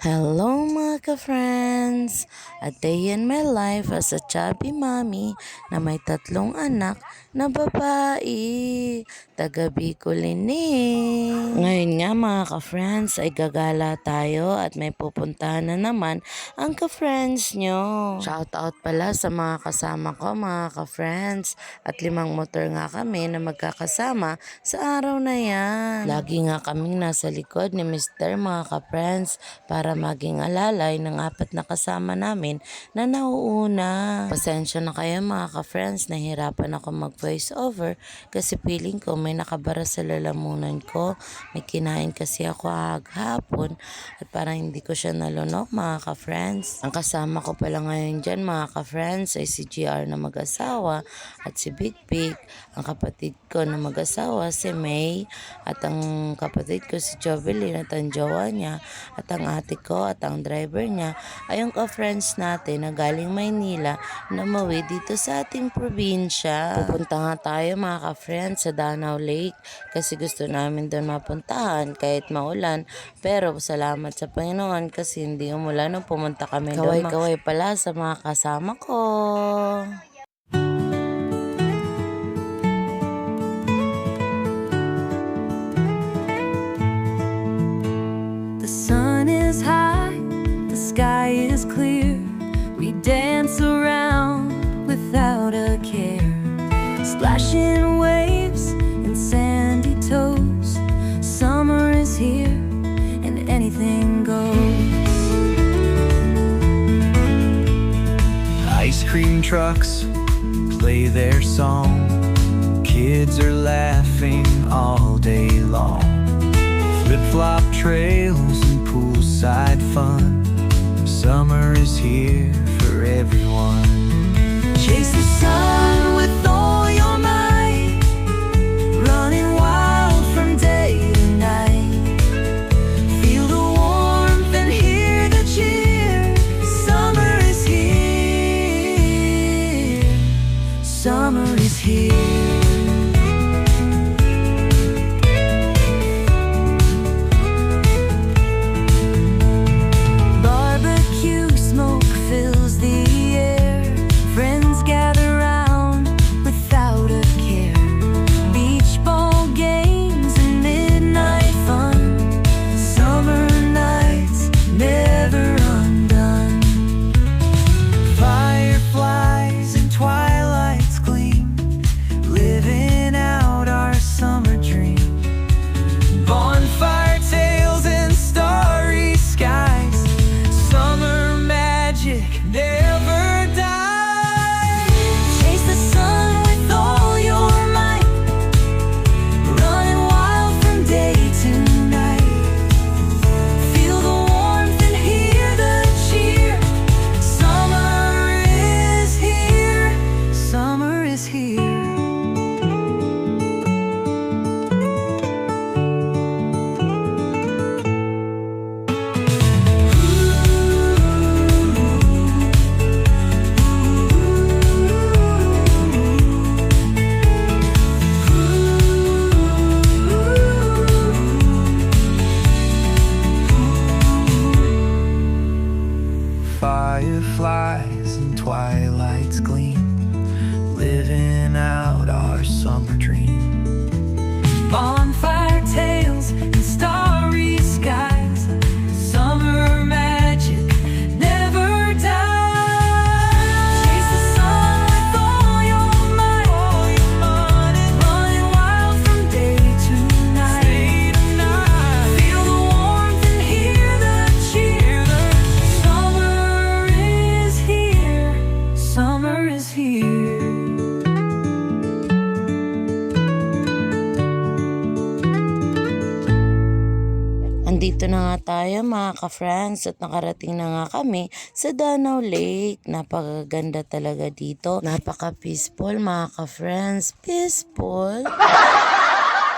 Hello mga ka-friends! A day in my life as a chubby mommy na may 3 anak na babae. Taga Bicolini. Ngayon nga mga ka-friends ay gagala tayo at may pupuntahan na naman ang ka-friends nyo. Shoutout pala sa mga kasama ko mga ka-friends at 5 motor nga kami na magkakasama sa araw na yan. Lagi nga kaming nasa likod ni Mr. mga ka-friends para maging alalay ng 4 na kasama namin na nauuna. Pasensya na kayo mga ka-friends, nahirapan ako mag-voice over kasi feeling ko may nakabara sa lalamunan ko. May kinain kasi ako hapon at parang hindi ko siya nalunok mga ka-friends. Ang kasama ko pala ngayon dyan mga ka-friends ay si GR na mag-asawa at si Big Big. Ang kapatid ko na mag-asawa si May at ang kapatid ko si Jovelyn at ang jowa niya at ang ate ko at ang driver niya ay yung ka-friends natin na galing Maynila na umuwi dito sa ating probinsya. Pupunta nga tayo mga ka-friends sa Danau Lake kasi gusto namin doon mapuntahan kahit maulan, pero salamat sa Panginoon kasi hindi umulan nung pumunta kami doon. Kaway-kaway pala sa mga kasama ko. The sun is high, the sky is clear. We dance around without a care, splashing waves and sandy toes. Summer is here and anything goes. Ice cream trucks play their song. Kids are laughing all day long. Flip-flop trails and poolside fun. Summer is here for everyone. Chase the sun with all your might, running wild from day to night. Feel the warmth and hear the cheer. Summer is here. Summer is here. Fireflies and twilights gleam, living out our summer dream. Bonfire tales and starry skies. Summer magic never dies. Chase the sun with all your might, running wild from day to night. Feel the warmth and hear the cheer. Summer is here. Summer is here. Andito na nga tayo mga ka-friends at nakarating na nga kami sa Danau Lake. Napakaganda talaga dito. Napaka-peaceful mga ka-friends. Peaceful.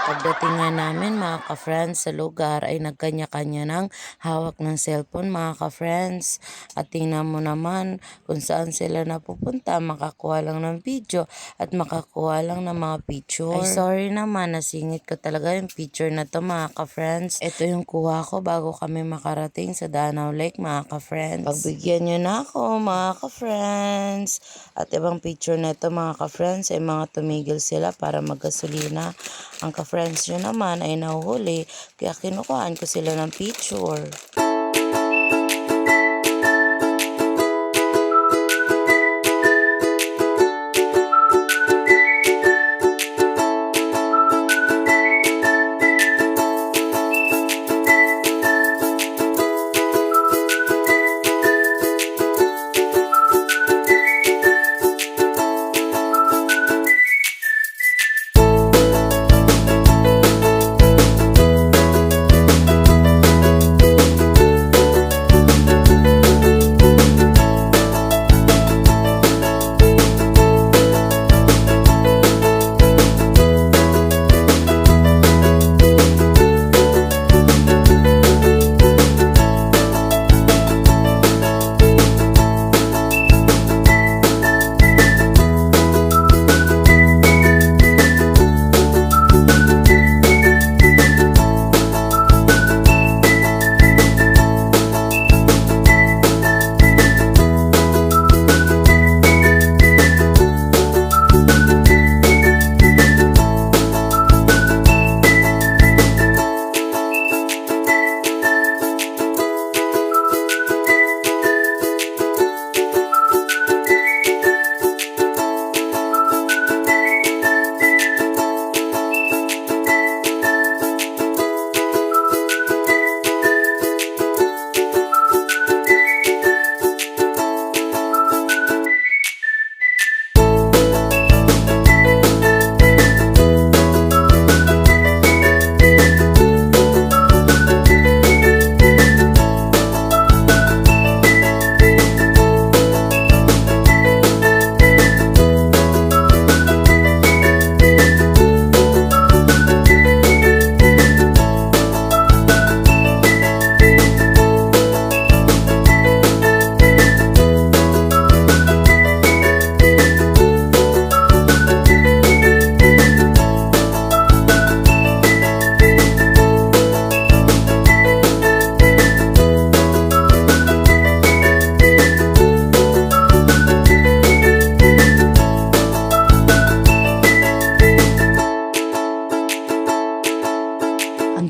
Pagdating nga namin mga ka-friends sa lugar ay nagkanya-kanya ng hawak ng cellphone mga ka-friends. At tingnan mo naman kung saan sila napupunta, makakuha lang ng video at makakuha lang ng mga picture. Ay sorry naman, nasingit ko talaga yung picture na to mga ka-friends. Ito yung kuha ko bago kami makarating sa Danau Lake mga ka-friends. Pagbigyan nyo na ako mga ka-friends. At ibang picture na ito mga ka-friends ay mga tumigil sila para maggasolina. Ang ka-friends nyo naman ay nahuhuli kaya kinukuhaan ko sila ng picture.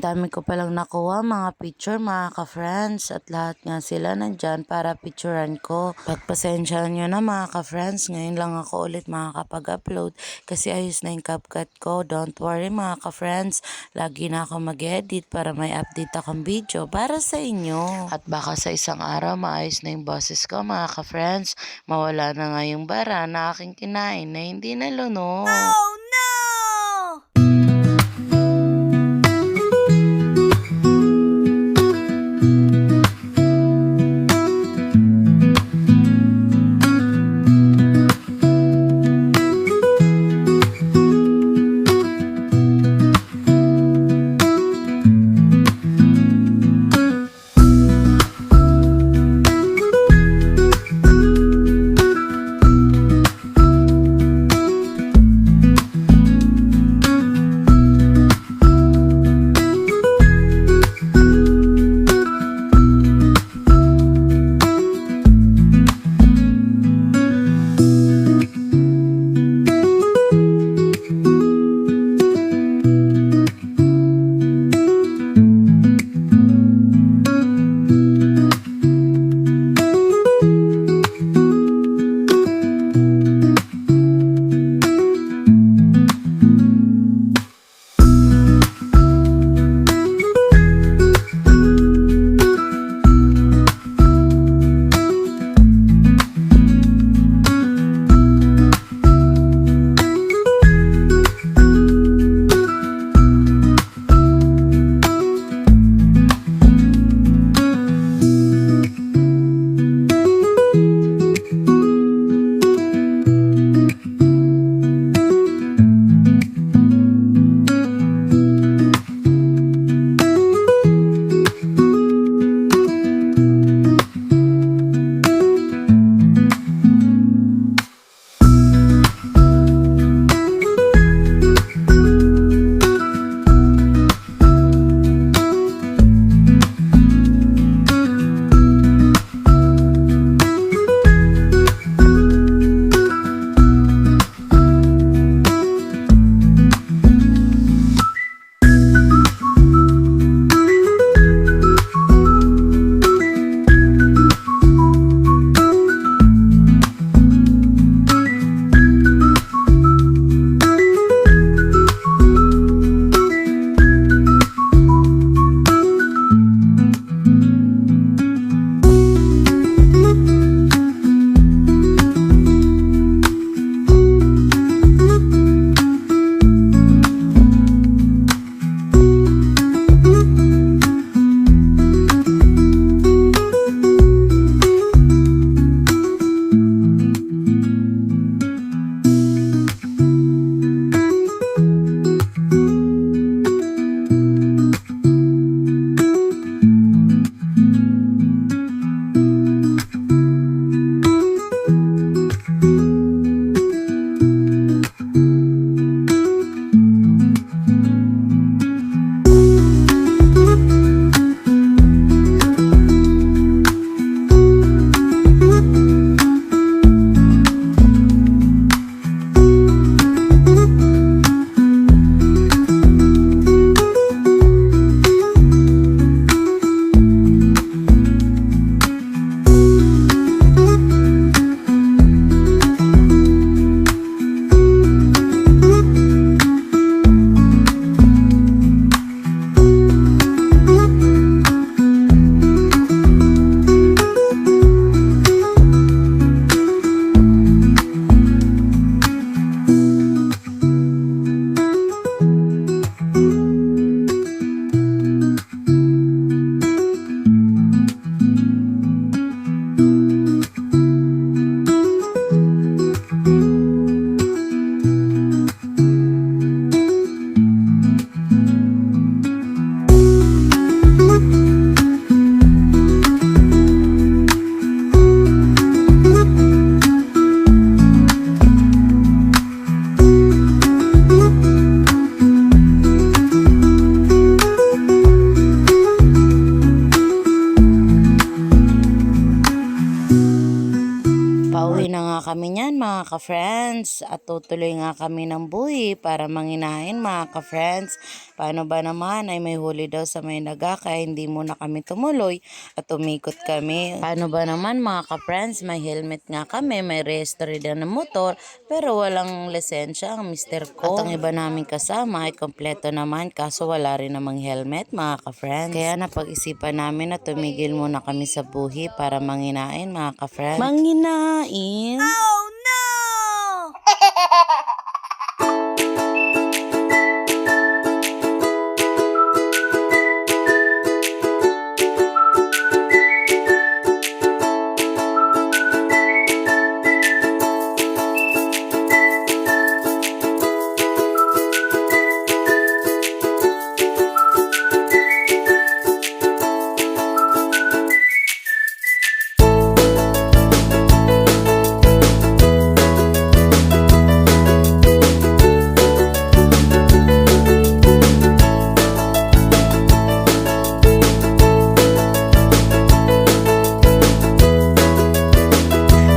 Dami ko palang nakuha mga picture mga ka-friends at lahat nga sila nandyan para picturean ko. Pagpasensyahan nyo na mga ka-friends, ngayon lang ako ulit makakapag-upload kasi ayos na yung CapCut ko. Don't worry mga ka-friends, lagi na ako mag-edit para may update akong video para sa inyo. At baka sa isang araw maayos na yung boses ko mga ka-friends, mawala na nga yung bara na aking kinain na hindi nalunok. Oh no! nga kami niyan mga ka-friends at tutuloy nga kami ng buhi para manginain mga ka-friends. Paano ba naman ay may huli daw sa may naga kaya hindi muna kami tumuloy at umikot kami. Paano ba naman mga ka-friends, may helmet nga kami, may registry din ng motor pero walang lisensya ang mister ko. At ang iba namin kasama ay kompleto naman kaso wala rin namang helmet mga ka-friends. Kaya napag-isipan namin na tumigil muna kami sa buhi para manginain mga ka-friends. Manginain? Oh no!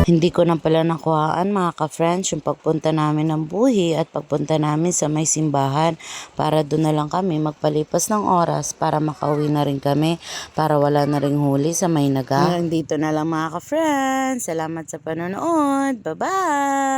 Hindi ko na pala nakuhaan mga ka-friends yung pagpunta namin ng buhi at pagpunta namin sa may simbahan para doon na lang kami magpalipas ng oras para makauwi na rin kami para wala na ring huli sa may naga. Hanggang dito na lang mga ka-friends. Salamat sa panonood. Bye-bye!